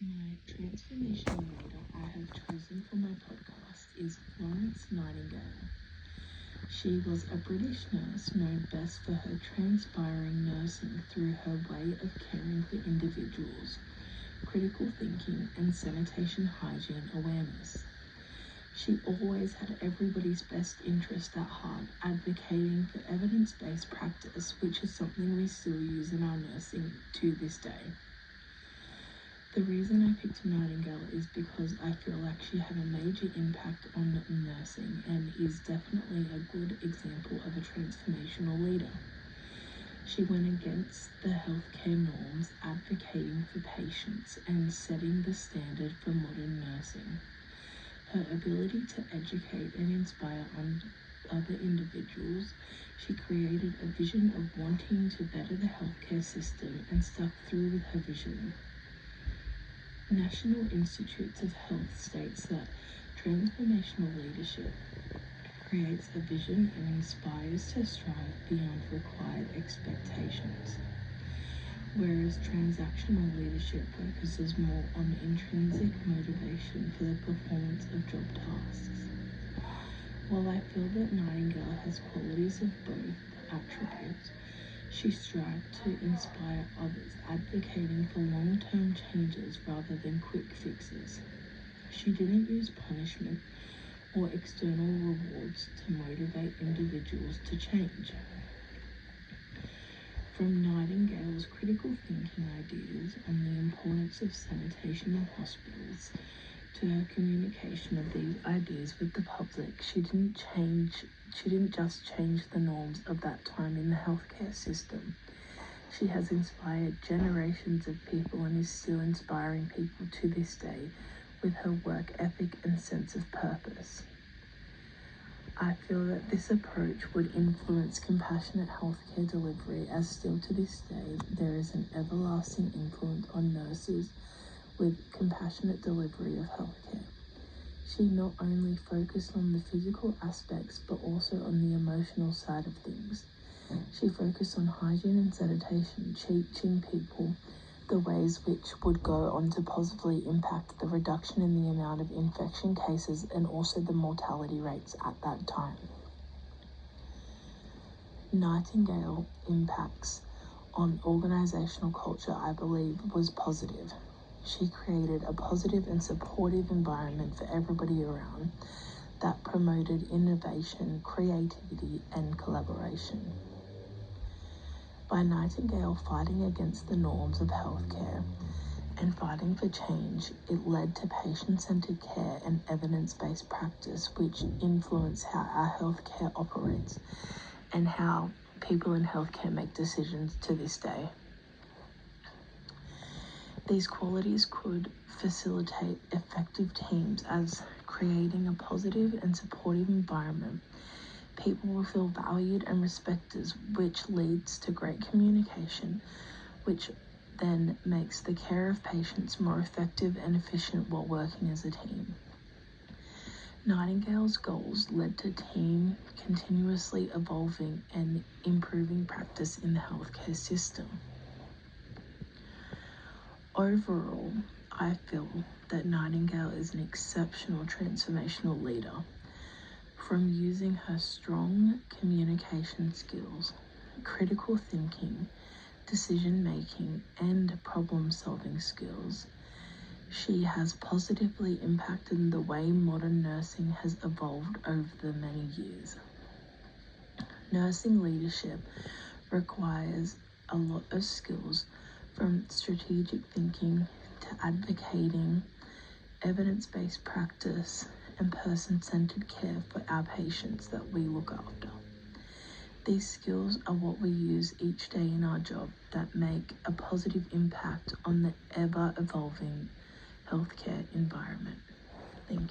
My transformational leader I have chosen for my podcast is Florence Nightingale. She was a British nurse known best for her transpiring nursing through her way of caring for individuals, critical thinking, and sanitation hygiene awareness. She always had everybody's best interest at heart, advocating for evidence-based practice, which is something we still use in our nursing to this day. The reason I picked Nightingale is because I feel like she had a major impact on nursing and is definitely a good example of a transformational leader. She went against the healthcare norms, advocating for patients and setting the standard for modern nursing. Her ability to educate and inspire other individuals, she created a vision of wanting to better the healthcare system and stuck through with her vision. National Institutes of Health states that transformational leadership creates a vision and inspires to strive beyond required expectations, whereas transactional leadership focuses more on intrinsic motivation for the performance of job tasks. While I feel that Nightingale has qualities of both attributes, she strived to inspire others, advocating for long-term changes rather than quick fixes. She didn't use punishment or external rewards to motivate individuals to change. From Nightingale's critical thinking ideas on the importance of sanitation in hospitals to her communication of these ideas with the public, she didn't just change the norms of that time in the healthcare system. She has inspired generations of people and is still inspiring people to this day with her work ethic and sense of purpose. I feel that this approach would influence compassionate healthcare delivery, as still to this day there is an everlasting influence on nurses with compassionate delivery of healthcare. She not only focused on the physical aspects but also on the emotional side of things. She focused on hygiene and sanitation, teaching people the ways which would go on to positively impact the reduction in the amount of infection cases and also the mortality rates at that time. Nightingale impacts on organizational culture, I believe, was positive. She created a positive and supportive environment for everybody around that promoted innovation, creativity, and collaboration. By Nightingale fighting against the norms of healthcare and fighting for change, it led to patient-centered care and evidence-based practice, which influence how our healthcare operates and how people in healthcare make decisions to this day. These qualities could facilitate effective teams as creating a positive and supportive environment. People will feel valued and respected, which leads to great communication, which then makes the care of patients more effective and efficient while working as a team. Nightingale's goals led to team continuously evolving and improving practice in the healthcare system. Overall, I feel that Nightingale is an exceptional transformational leader. From using her strong communication skills, critical thinking, decision-making, and problem-solving skills, she has positively impacted the way modern nursing has evolved over the many years. Nursing leadership requires a lot of skills, from strategic thinking to advocating, evidence-based practice, and person-centered care for our patients that we look after. These skills are what we use each day in our job that make a positive impact on the ever-evolving healthcare environment. Thank you.